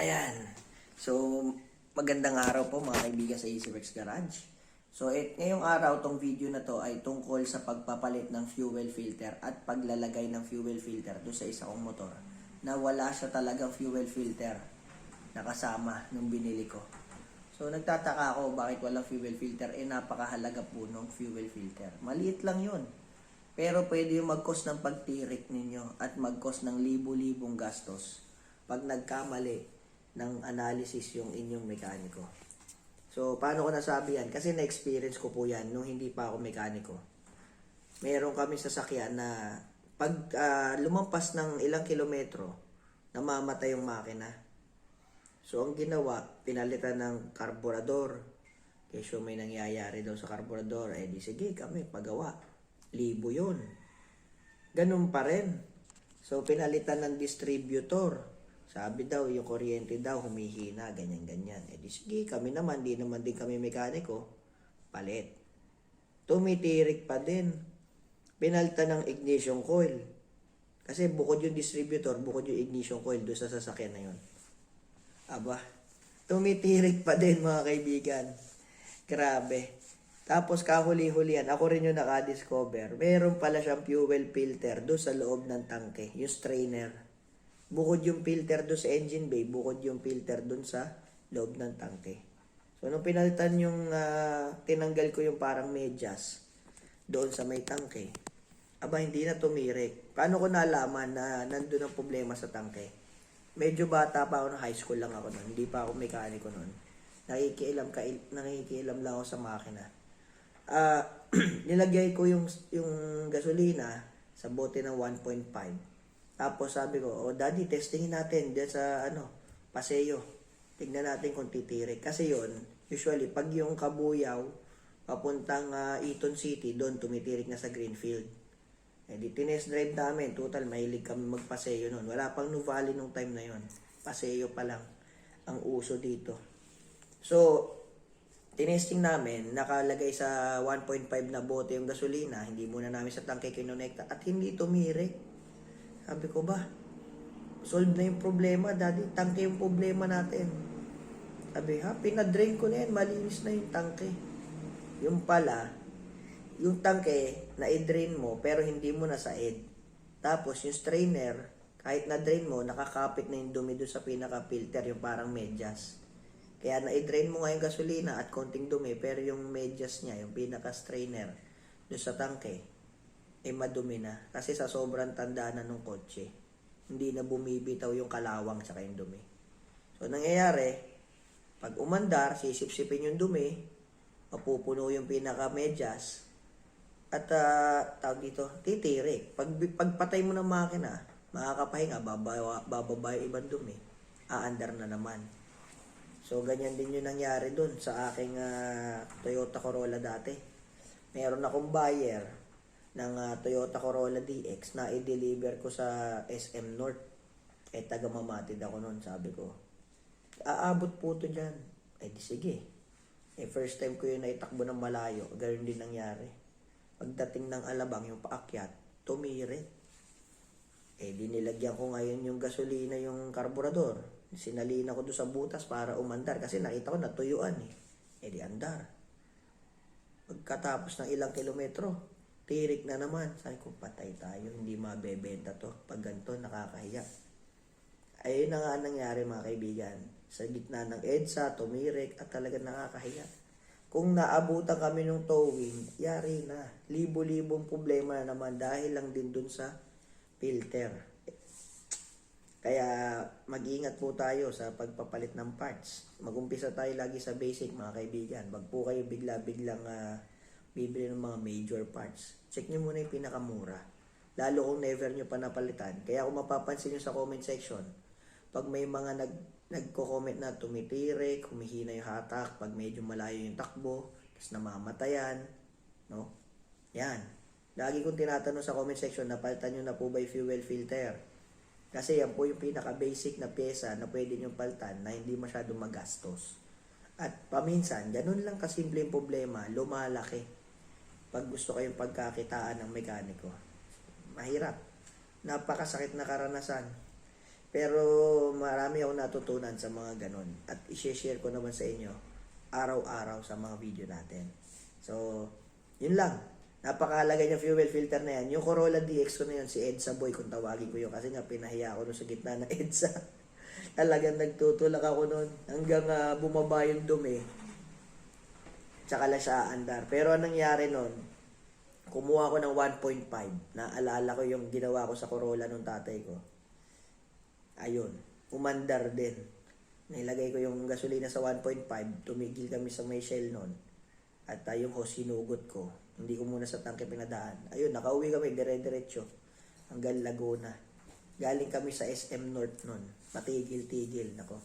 Ayan. So, magandang araw po mga kaibigan sa EasyWorks Garage. So, ngayong araw, tong video na to ay tungkol sa pagpapalit ng fuel filter at paglalagay ng fuel filter do sa isa kong motor na wala siya talagang fuel filter na kasama nung binili ko. So, nagtataka ako bakit walang fuel filter. Napakahalaga po ng fuel filter. Maliit lang yun. Pero pwede yung mag-cost ng pagtirik ninyo at mag-cost ng libu-libong gastos pag nagkamali ng analysis yung inyong mekaniko. So, paano ko nasabi yan? Kasi na-experience ko po yan nung hindi pa ako mekaniko. Meron kami sasakyan na pag lumampas ng ilang kilometro, namamatay yung makina. So, ang ginawa, pinalitan ng karburador. Kesyo may nangyayari daw sa karburador. Di sige kami, pagawa. Libo yun. Ganun pa rin. So, pinalitan ng distributor. Sabi daw, yung kuryente daw, humihina, ganyan-ganyan. Di sige, kami naman, di naman din kami mekaniko. Palit. Tumitirik pa din. Pinalitan ng ignition coil. Kasi bukod yung distributor, bukod yung ignition coil doon sa sasakyan na yun. Aba, tumitirik pa din mga kaibigan. Grabe. Tapos kahuli-hulihan, ako rin yung nakadiscover. Meron pala siyang fuel filter doon sa loob ng tangke, yung strainer. Bukod yung filter doon sa engine bay, bukod yung filter doon sa loob ng tangke. So nung pinalitan yung, tinanggal ko yung parang medyas doon sa may tangke, aba hindi na tumirik. Paano ko nalaman na nandun ang problema sa tangke? Medyo bata pa ako, na high school lang ako noon. Hindi pa ako mekaniko noon. Nakikialam lang ako sa makina. Nilagay ko yung gasolina sa bote ng 1.5. Tapos sabi ko, daddy, testingin natin dyan sa Paseo. Tignan natin kung titirik. Kasi yon usually, pag yung Kabuyaw, papuntang Eton City, doon tumitirik na sa Greenfield. Di tinest drive namin. Total, mahilig kami magpaseo noon. Wala pang Nuvali nung time na yon. Paseo pa lang ang uso dito. So, tinesting namin, nakalagay sa 1.5 na bote yung gasolina. Hindi muna namin sa tangke kinonekta at hindi tumirik. Sabi ko ba, solve na yung problema, daddy. Tangke yung problema natin. Sabi, pinadrain ko na yan. Malinis na yung tangke. Yung pala, yung tangke, na-drain mo, pero hindi mo nasaid. Tapos, yung strainer, kahit na-drain mo, nakakapit na yung dumi doon sa pinaka-filter, yung parang medyas. Kaya na-drain mo nga yung gasolina at konting dumi, pero yung medyas niya, yung pinaka-strainer, doon sa tangke, madumi na. Kasi sa sobrang tanda na nung kotse, hindi na bumibitaw yung kalawang tsaka yung dumi. So, nangyayari, pag umandar, sisip-sipin yung dumi, mapupuno yung pinaka-medyas, at tawag dito, titirik. Pagpatay mo ng makina, makakapahinga, bababa yung ibang dumi, aandar na naman. So, ganyan din yung nangyari dun sa aking Toyota Corolla dati. Meron akong buyer ng Toyota Corolla DX na i-deliver ko sa SM North. Taga Mamatid ako nun, sabi ko. Aabot po to dyan. Di sige. First time ko yun na itakbo ng malayo. Ganoon din nangyari. Pagdating ng Alabang, yung paakyat, tumirik. Di nilagyan ko ngayon yung gasolina, yung karburador. Sinalina ko doon sa butas para umandar. Kasi nakita ko natuyuan di andar. Pagkatapos ng ilang kilometro, tirik na naman. Sabi ko, patay tayo. Hindi mabebenta to. Pag ganito, nakakahiya. Ayun na nga nangyari mga kaibigan. Sa gitna ng EDSA, tumirik at talaga nakakahiya. Kung naabutan kami ng towing, yari na. Libo-libong problema na naman dahil lang din dun sa filter. Kaya mag-ingat po tayo sa pagpapalit ng parts. Mag-umpisa tayo lagi sa basic mga kaibigan. Wag po kayo bigla-biglang bibili ng mga major parts. Check nyo muna yung pinakamura. Lalo kung never nyo pa napalitan. Kaya kung mapapansin nyo sa comment section, pag may mga nagko-comment na tumitirik, humihina yung hatak, pag medyo malayo yung takbo, tapos namamatayan, no? Yan. Lagi kong tinatanong sa comment section, napalitan nyo na po ba yung fuel filter? Kasi yan po yung pinaka-basic na pyesa na pwede nyo palitan na hindi masyadong magastos. At paminsan, ganun lang kasimple yung problema, lumalaki. Pag gusto kayong pagkakitaan ng mekaniko. Mahirap. Napakasakit na karanasan. Pero marami akong natutunan sa mga ganon. At i-share ko naman sa inyo araw-araw sa mga video natin. So, yun lang. Napakahalaga niya fuel filter na yan. Yung Corolla DX ko na yun, si EDSA Boy kung tawagin ko yun. Kasi nga pinahiya ako nun sa gitna ng EDSA. Talagang nagtutulak ako nun hanggang bumaba yung dumi. Tsaka lang siya aandar. Pero anong nangyari nun? Kumuha ko ng 1.5. Naalala ko yung ginawa ko sa Corolla nung tatay ko. Ayun, umandar din. Nilagay ko yung gasolina sa 1.5. Tumigil kami sa may Shell nun. At yung hose hinugot ko. Hindi ko muna sa tangke pinadaan. Ayun, nakauwi kami dire-diretso hanggang Laguna. Galing kami sa SM North nun. Patigil-tigil. Nako.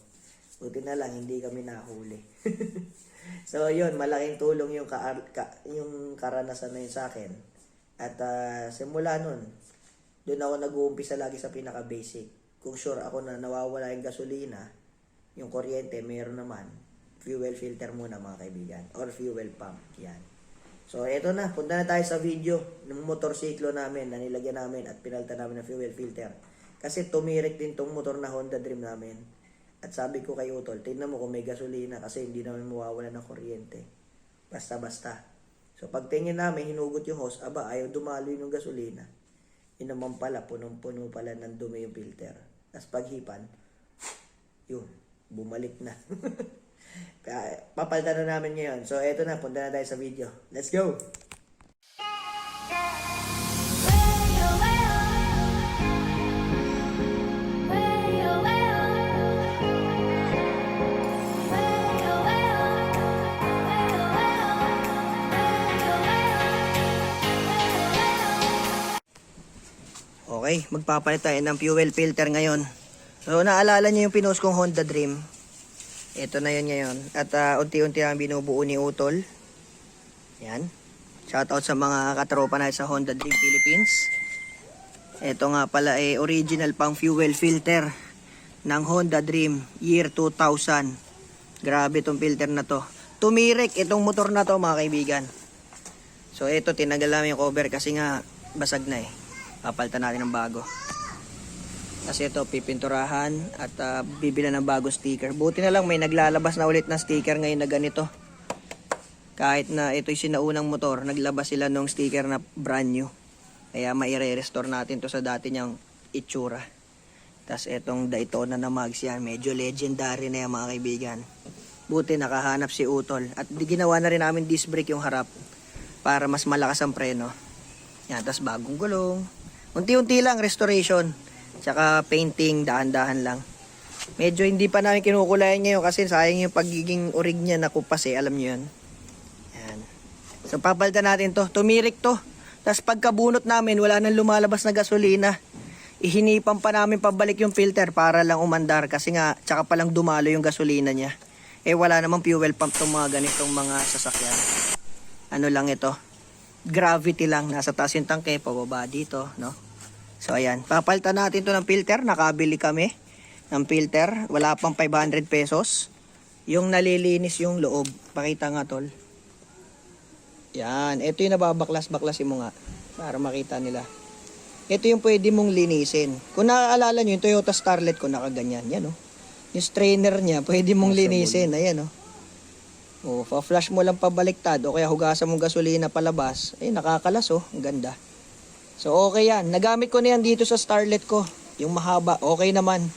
Buti na lang, hindi kami nahuli. So, yun, malaking tulong yung, yung karanasan na yun sa akin. At simula nun, doon ako nag-uumpisa lagi sa pinaka-basic. Kung sure ako na nawawala yung gasolina, yung kuryente, mayroon naman, fuel filter muna mga kaibigan. Or fuel pump. Yan. So, eto na. Punta na tayo sa video ng motorsiklo namin na nilagyan namin at pinalta namin ng fuel filter. Kasi tumirik din tong motor na Honda Dream namin. At sabi ko kay Utol, tingnan mo kung may gasolina kasi hindi naman mawawala ng kuryente. Basta-basta. So, pag tingin namin, hinugot yung hose, aba, ayaw dumalo yung gasolina. Yun naman pala, punong-puno pala ng dumi yung filter. Tapos paghipan, yun, bumalik na. Papalitan na namin ngayon. So, eto na, punta na tayo sa video. Let's go! Okay, magpapalit tayo ng fuel filter ngayon. So, naalala niyo yung pinost kong Honda Dream. Ito na yun ngayon. At unti-unti ang binubuo ni Utol. Yan. Shoutout sa mga katropa na sa Honda Dream Philippines. Ito nga pala ay original pang fuel filter ng Honda Dream year 2000. Grabe itong filter na to. Tumirik itong motor na to mga kaibigan. So, ito tinanggal namin yung cover kasi nga basag na eh. Papalitan natin ng bago. Kasi ito, pipinturahan at bibila ng bago sticker. Buti na lang may naglalabas na ulit ng sticker ngayon na ganito. Kahit na ito'y sinaunang motor, naglabas sila ng sticker na brand new. Kaya maire-restore natin to sa dati niyang itsura. Tapos itong Daytona na mags yan, medyo legendary na yan mga kaibigan. Buti nakahanap si Utol. At ginawa na rin namin disc brake yung harap para mas malakas ang preno. Yan, tapos bagong gulong. Unti-unti lang, restoration. Tsaka painting, dahan-dahan lang. Medyo hindi pa namin kinukulayan ngayon kasi sayang yung pagiging orig niya na kupas eh. Alam niyo yun. Yan. So papalitan natin to. Tumirik to. Tapos pagkabunot namin, wala nang lumalabas na gasolina. Ihinipan pa namin pabalik yung filter para lang umandar. Kasi nga, tsaka palang dumalo yung gasolina niya. Eh wala namang fuel pump tong mga ganitong mga sasakyan. Ano lang ito. Gravity lang. Nasa taas yung tangke. Pababa dito. No? So ayan. Papalitan natin to ng filter. Nakabili kami ng filter. Wala pang 500 pesos. Yung nalilinis yung loob. Pakita nga tol. Yan. Ito yung nababaklas-baklasin mo nga. Para makita nila. Ito yung pwede mong linisin. Kung naaalala nyo, yung Toyota Starlet ko nakaganyan. Yan o. Yung strainer niya, pwede mong linisin. Ayan o. O, pa-flash mo lang pabaliktad. O kaya hugasan mong gasolina palabas. Eh, nakakalas o. Ang ganda. So, okay yan. Nagamit ko na yan dito sa Starlet ko. Yung mahaba. Okay naman.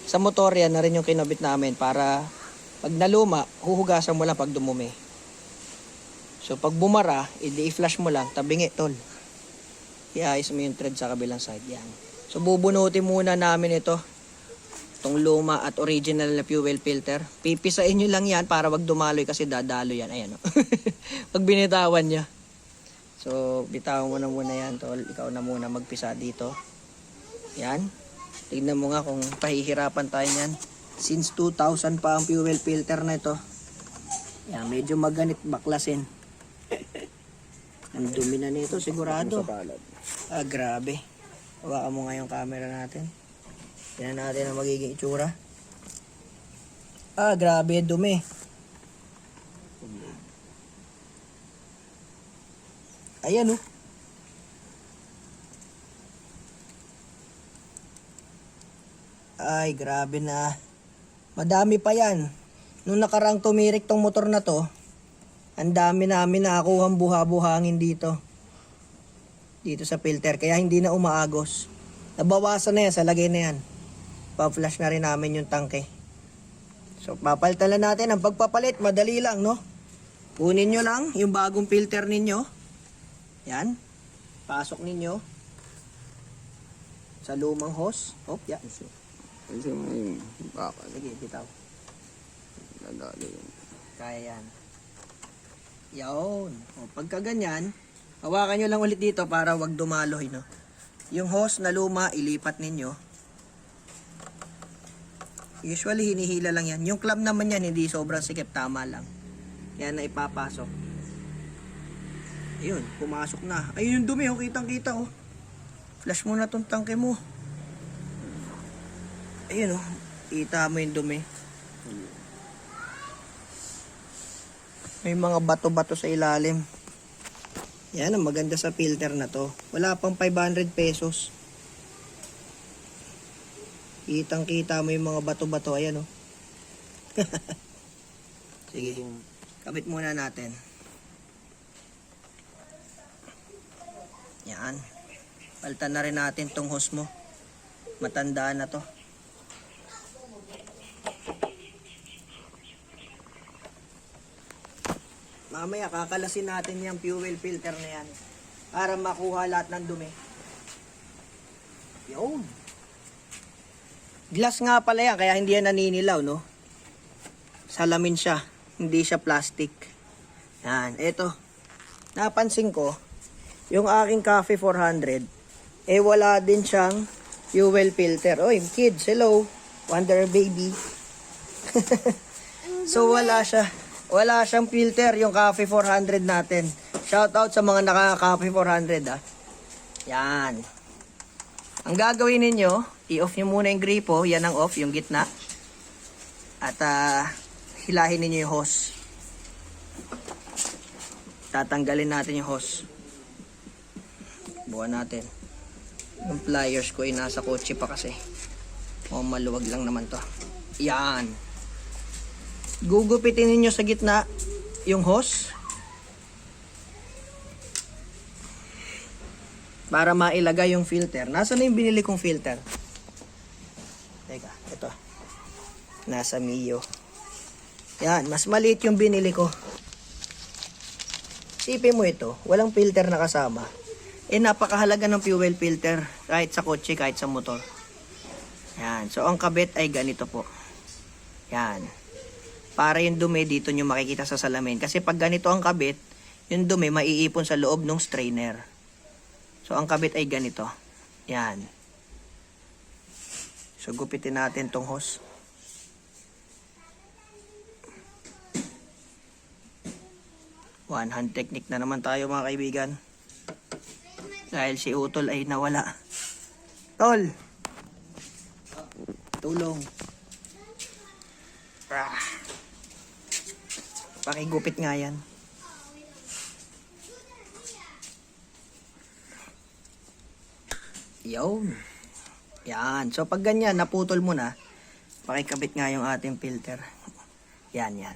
Sa motor yan na rin yung kinabit namin. Para pag naluma, huhugasan mo lang pag dumumi. So, pag bumara, i-flash mo lang. Tabingi, tol. I-ayos mo yung thread sa kabilang side. Yan. So, bubunutin muna namin ito. Itong luma at original na fuel filter. Pipisain nyo lang yan para wag dumaloy kasi dadalo yan. Ayan o. Pag binitawan niya. So, bitawan mo na muna yan, tol. Ikaw na muna magpisa dito. Yan. Tignan mo nga kung pahihirapan tayo yan. Since 2000 pa ang fuel filter na ito. Yan, medyo maganit baklasin. Ang dumi na nito, sigurado. Ah, grabe. Hawakan mo nga yung camera natin. Tignan natin ang magiging itsura. Ah, grabe, dumi. Ayan, oh. Ay, grabe na. Madami pa yan. Nung nakarang tumirik tong motor na to, ang dami namin nakakuhang buha-buhangin dito. Dito sa filter. Kaya hindi na umaagos. Nabawasan na yan sa lagay na yan. Pa-flash na rin namin yung tangke. So, papalitan lang natin. Ang pagpapalit, madali lang, no? Kunin nyo lang yung bagong filter ninyo. Yan. Pasok ninyo sa lumang hose. Oh, yeah. Kasi may bakal. Sige, bitaw. Nadali yun. Kaya yan. Yaon. O, pagka ganyan, hawakan nyo lang ulit dito para wag dumaloy, no? Yung hose na luma, ilipat ninyo. Usually, hinihila lang yan. Yung clamp naman yan, hindi sobrang sikip. Tama lang. Yan na ipapasok. Ayun, pumasok na. Ayun yung dumi, oh. Kitang-kita, oh. Flash mo na tong tangke mo. Ayun, oh. Kita mo yung dumi. May mga bato-bato sa ilalim. Yan ang maganda sa filter na to. Wala pang 500 pesos. Kitang-kita mo yung mga bato-bato. Ayan, oh. Sige. Kabit muna natin. Yan. Palitan na rin natin tong hose mo. Matandaan na to. Mamaya kakalasin natin yung fuel filter na yan. Para makuha lahat ng dumi. Yun. Glass nga pala yan, kaya hindi yan naninilaw, no? Salamin siya, hindi siya plastic. Yan, eto. Napansin ko, yung aking Cafe 400, wala din siyang fuel filter. Oy, kids, hello. Wonder baby. So, wala siyang filter yung Cafe 400 natin. Shout out sa mga naka-Cafe 400, ah. Yan. Ang gagawin ninyo, i-off nyo muna yung gripo. Yan ang off, yung gitna. At hilahin ninyo yung hose. Tatanggalin natin yung hose. Buwan natin. Yung pliers ko ay nasa kotse pa kasi. O, maluwag lang naman to. Yan. Gugupitin ninyo sa gitna yung hose. Para mailagay yung filter. Nasaan na yung binili kong filter? Teka, ito. Nasa Mio. Yan, mas maliit yung binili ko. Sipin mo ito, walang filter na kasama. Napakahalaga ng fuel filter. Kahit sa kotse, kahit sa motor. Yan, so ang kabit ay ganito po. Yan. Para yung dumi dito nyo makikita sa salamin. Kasi pag ganito ang kabit, yung dumi maiipon sa loob ng strainer. So, ang kabit ay ganito. Yan. So, gupitin natin tong hose. One hand technique na naman tayo mga kaibigan. Dahil si Utol ay nawala. Tol! Tulong. Pakigupit nga yan. Yun. Yan. So, pag ganyan, naputol mo na, pakikabit nga yung ating filter. Yan, yan.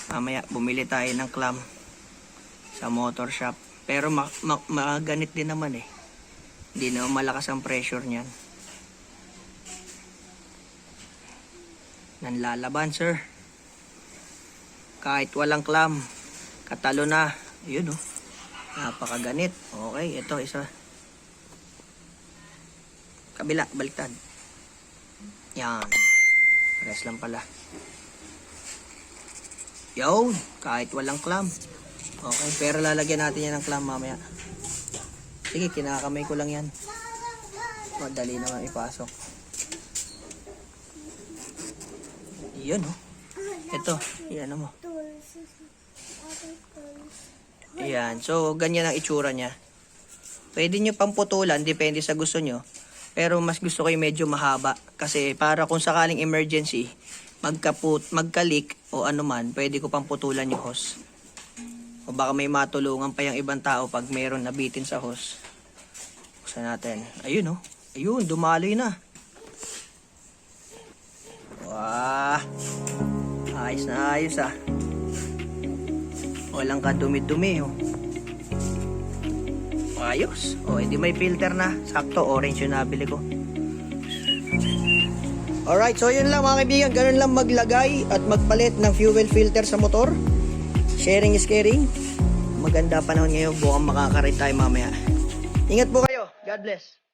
Mamaya, bumili tayo ng clamp sa motor shop. Pero, maganit din naman eh. Hindi na malakas ang pressure niyan. Nanlalaban, sir. Kahit walang clamp, katalo na. Yun, oh. Napakaganit. Okay, ito isa. Kabila, baliktad. Yan. Rest lang pala. Yun, kahit walang clamp. Okay, pero lalagyan natin yan ng clamp mamaya. Sige, kinakamay ko lang yan. Madali naman ipasok. Yun, oh. Ito, yan mo. Ayan. So, ganyan ang itsura niya. Pwede nyo pang putulan, depende sa gusto nyo. Pero mas gusto ko yung medyo mahaba. Kasi para kung sakaling emergency, magka-leak o ano man, pwede ko pang putulan yung hose. O baka may matulungan pa yung ibang tao pag mayroon nabitin sa hose. Buksan natin. Ayun, oh. Ayun, dumaloy na. Wah. Ayos na ayos ah. Walang kadumi-dumi oh. Ayos. O, hindi may filter na. Sakto, orange yung nabili ko. Alright, so yun lang mga kaibigan. Ganun lang maglagay at magpalit ng fuel filter sa motor. Sharing is caring. Maganda panahon ngayon. Bukang makakarit tayo mamaya. Ingat po kayo. God bless.